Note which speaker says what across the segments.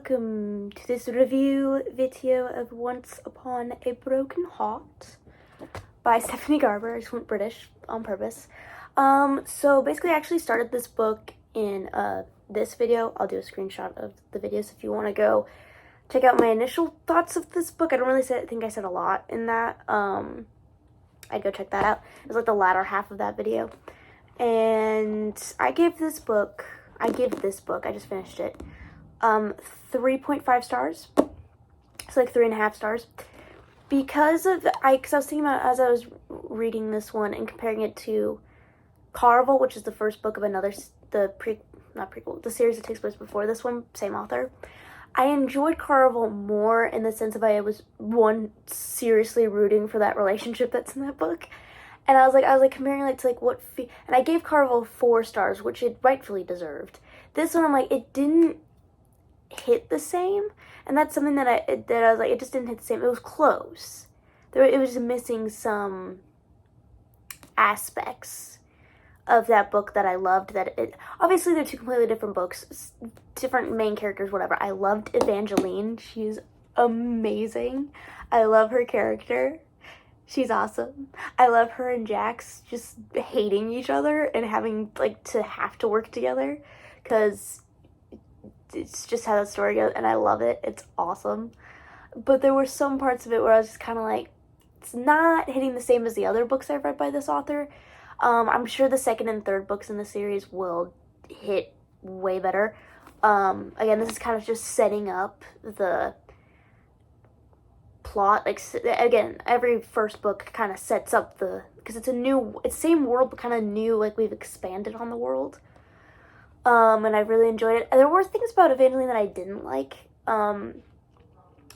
Speaker 1: welcome to this review video of Once Upon a Broken Heart by Stephanie Garber. I just went British on purpose. So basically I actually started this book in this video. I'll do a screenshot of the videos if you want to go check out my initial thoughts of this book. I don't really think I said a lot in that. I'd go check that out. It was like the latter half of that video. And I give this book, I just finished it, 3.5 stars. It's like 3.5 stars. Because I was thinking about, as I was reading this one and comparing it to Caraval, which is the first book of the series that takes place before this one, same author. I enjoyed Caraval more in the sense of I was seriously rooting for that relationship that's in that book. And I was like comparing it to and I gave Caraval 4 stars, which it rightfully deserved. This one, I'm like, it didn't hit the same, and that's something that I was like, it just didn't hit the same. It was close. It was missing some aspects of that book that I loved. Obviously they're two completely different books, different main characters, whatever. I loved Evangeline. She's amazing. I love her character. She's awesome. I love her and Jax just hating each other and having to have to work together, because it's just how that story goes, and I love it. It's awesome. But there were some parts of it where I was just kind of like, it's not hitting the same as the other books I've read by this author. I'm sure the second and third books in the series will hit way better. Again, this is kind of just setting up the plot. Again, every first book kind of sets up because it's same world, but kind of new, we've expanded on the world. And I really enjoyed it. And there were things about Evangeline that I didn't like.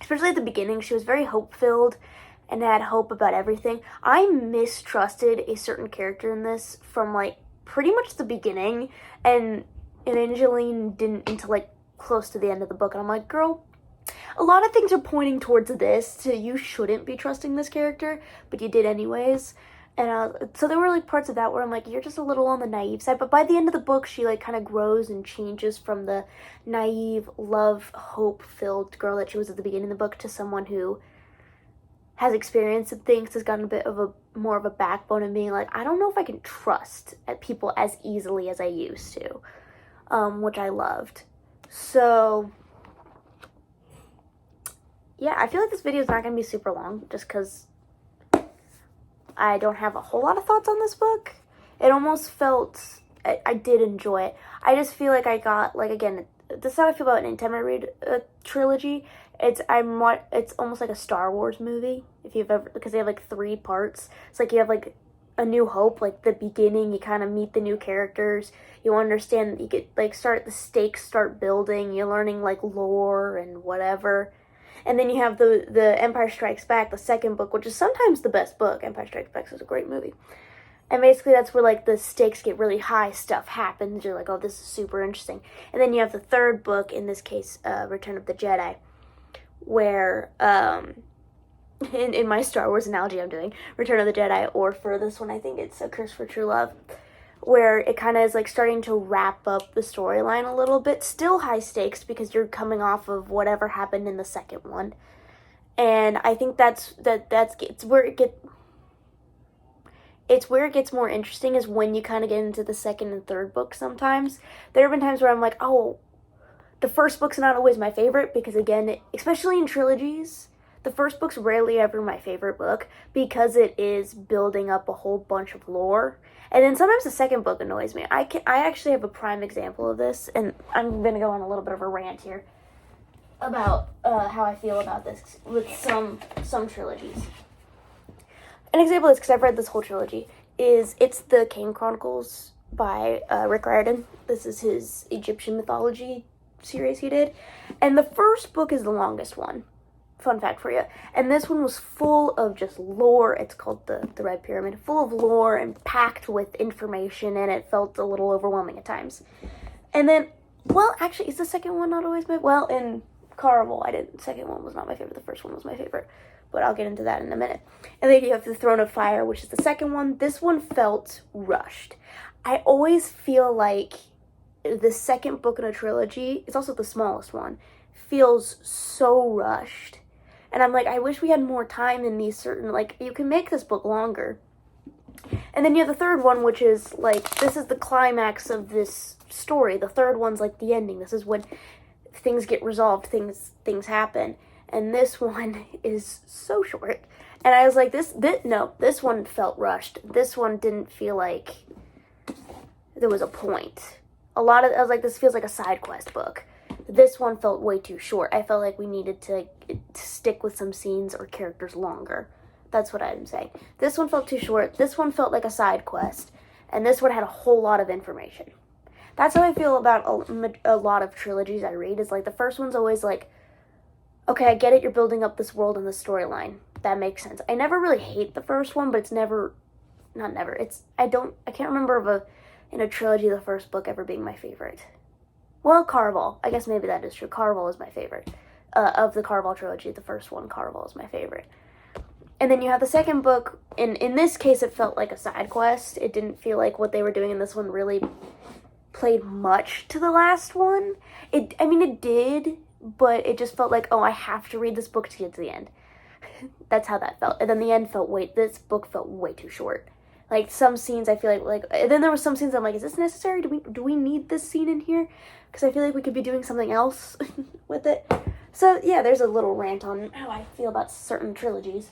Speaker 1: Especially at the beginning, she was very hope-filled and had hope about everything. I mistrusted a certain character in this from, pretty much the beginning, and Evangeline didn't until, close to the end of the book. And I'm like, girl, a lot of things are pointing towards this, you shouldn't be trusting this character, but you did anyways. And so there were parts of that where I'm like, you're just a little on the naive side. But by the end of the book, she kind of grows and changes from the naive, love, hope-filled girl that she was at the beginning of the book to someone who has experience and things, has gotten a bit of more of a backbone, and being like, I don't know if I can trust people as easily as I used to, which I loved. So yeah, I feel like this video is not going to be super long, just because I don't have a whole lot of thoughts on this book. It almost felt, I did enjoy it. I just feel like I got, again, this is how I feel about an anytime I read a trilogy. It's almost like a Star Wars movie, if you've ever, because they have 3 parts. It's you have A New Hope, the beginning, you kind of meet the new characters, you understand, you get, the stakes start building, you're learning, lore and whatever. And then you have the Empire Strikes Back, the second book, which is sometimes the best book. Empire Strikes Back is a great movie. And basically that's where, the stakes get really high, stuff happens, you're like, oh, this is super interesting. And then you have the third book, in this case, Return of the Jedi, where, in my Star Wars analogy I'm doing, Return of the Jedi, or for this one, I think it's A Curse for True Love, where it kind of is starting to wrap up the storyline a little bit. Still high stakes because you're coming off of whatever happened in the second one, and I think it's where it gets more interesting, is when you kind of get into the second and third book. Sometimes there have been times where I'm like, oh, the first book's not always my favorite, because again, especially in trilogies, the first book's rarely ever my favorite book, because it is building up a whole bunch of lore. And then sometimes the second book annoys me. I actually have a prime example of this, and I'm going to go on a little bit of a rant here about how I feel about this with some trilogies. An example is, because I've read this whole trilogy, it's the Kane Chronicles by Rick Riordan. This is his Egyptian mythology series he did. And the first book is the longest one. Fun fact for you. And this one was full of just lore. It's called the Red Pyramid. Full of lore and packed with information, and it felt a little overwhelming at times. And then, well, actually, is the second one not always my... Well, in Caraval, the second one was not my favorite. The first one was my favorite. But I'll get into that in a minute. And then you have the Throne of Fire, which is the second one. This one felt rushed. I always feel like the second book in a trilogy, it's also the smallest one, feels so rushed. And I'm like, I wish we had more time in these certain, like, you can make this book longer. And then you have the third one, which is, like, this is the climax of this story. The third one's, like, the ending. This is when things get resolved, things happen. And this one is so short. And I was like, this one felt rushed. This one didn't feel like there was a point. I was like, this feels like a side quest book. This one felt way too short. I felt like we needed to stick with some scenes or characters longer. That's what I'm saying. This one felt too short. This one felt like a side quest. And this one had a whole lot of information. That's how I feel about a lot of trilogies I read. Is like, the first one's always like, okay, I get it, you're building up this world and the storyline. That makes sense. I never really hate the first one, but it's never, not never, I can't remember in a trilogy the first book ever being my favorite. Well, Caraval. I guess maybe that is true. Caraval is my favorite. Of the Caraval trilogy, the first one, Caraval, is my favorite. And then you have the second book. In this case, it felt like a side quest. It didn't feel like what they were doing in this one really played much to the last one. It did, but it just felt like, oh, I have to read this book to get to the end. That's how that felt. And then the end this book felt way too short. Like, some scenes I feel like, and then there were some scenes I'm like, is this necessary? Do we need this scene in here? Because I feel like we could be doing something else with it. So, yeah, there's a little rant on how I feel about certain trilogies.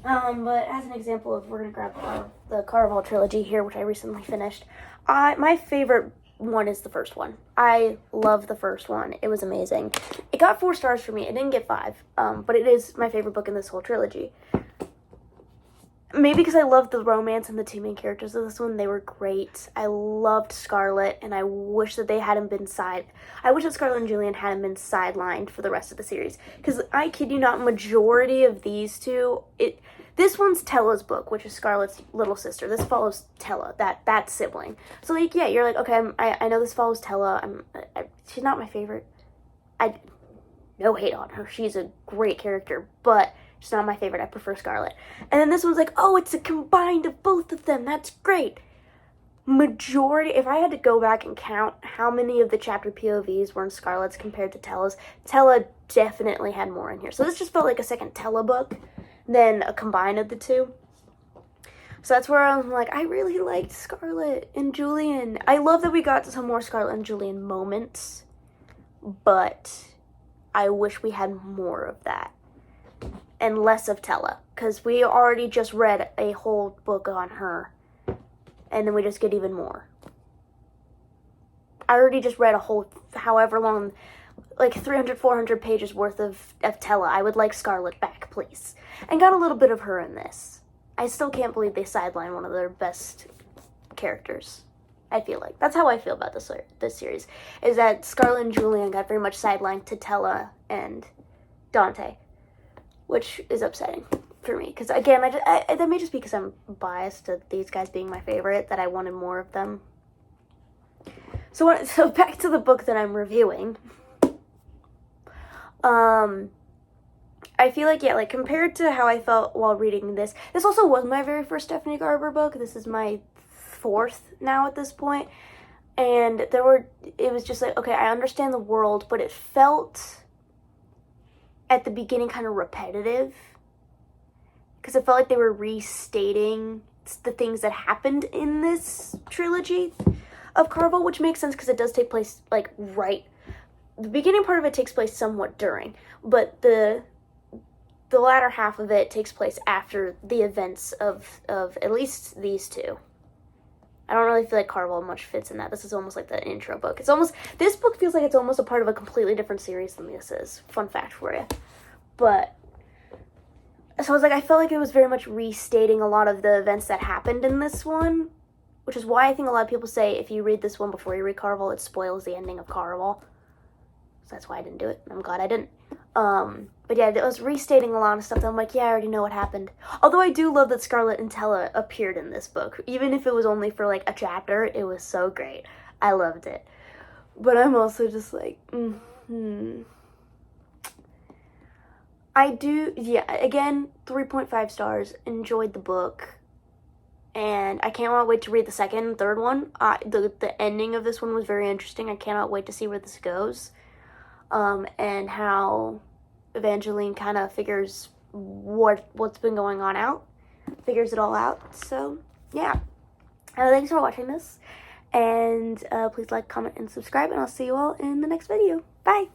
Speaker 1: But as an example of, we're going to grab the Caraval trilogy here, which I recently finished. My favorite one is the first one. I love the first one. It was amazing. It got 4 stars for me. It didn't get 5, but it is my favorite book in this whole trilogy. Maybe because I loved the romance and the 2 main characters of this one. They were great. I loved Scarlet, and I wish that I wish that Scarlet and Julian hadn't been sidelined for the rest of the series. Because I kid you not, majority of these two, this one's Tella's book, which is Scarlet's little sister. This follows Tella, that sibling. So, like, yeah, you're like, okay, I know this follows Tella. She's not my favorite. No hate on her. She's a great character, but she's not my favorite. I prefer Scarlet. And then this one's like, oh, it's a combined of both of them. That's great. If I had to go back and count how many of the chapter POVs were in Scarlet's compared to Tella's, Tella definitely had more in here. So this just felt like a second Tella book than a combine of the two. So that's where I'm like, I really liked Scarlet and Julian. I love that we got some more Scarlet and Julian moments, but I wish we had more of that and less of Tella, because we already just read a whole book on her, and then we just get even more. I already just read a whole, however long, like 300, 400 pages worth of Tella. I would like Scarlet back, please. And got a little bit of her in this. I still can't believe they sidelined one of their best characters. I feel like. That's how I feel about this series. Is that Scarlet and Julian got very much sidelined to Tella and Dante. Which is upsetting for me. Because, again, that may just be because I'm biased to these guys being my favorite, that I wanted more of them. So back to the book that I'm reviewing. I feel like, yeah, like, compared to how I felt while reading this also was my very first Stephanie Garber book. This is my 4th now at this point. And it was just like, okay, I understand the world, but it felt at the beginning kind of repetitive. Because it felt like they were restating the things that happened in this trilogy of Caraval, which makes sense because it does take place, like, right. The beginning part of it takes place somewhat during, but the latter half of it takes place after the events of at least these two. I don't really feel like Caraval much fits in that. This is almost like the intro book. This book feels like it's almost a part of a completely different series than this is. Fun fact for you. But, so I was like, I felt like it was very much restating a lot of the events that happened in this one, which is why I think a lot of people say if you read this one before you read Caraval, it spoils the ending of Caraval. So that's why I didn't do it. I'm glad I didn't. But yeah, it was restating a lot of stuff that I'm like, yeah, I already know what happened. Although I do love that Scarlet and Tella appeared in this book. Even if it was only for, like, a chapter, it was so great. I loved it. But I'm also just like, again, 3.5 stars. Enjoyed the book. And I cannot wait to read the second and third one. The ending of this one was very interesting. I cannot wait to see where this goes. and how Evangeline kind of figures what's been going on out, figures it all out. So yeah, thanks for watching this, and please like, comment, and subscribe, and I'll see you all in the next video. Bye.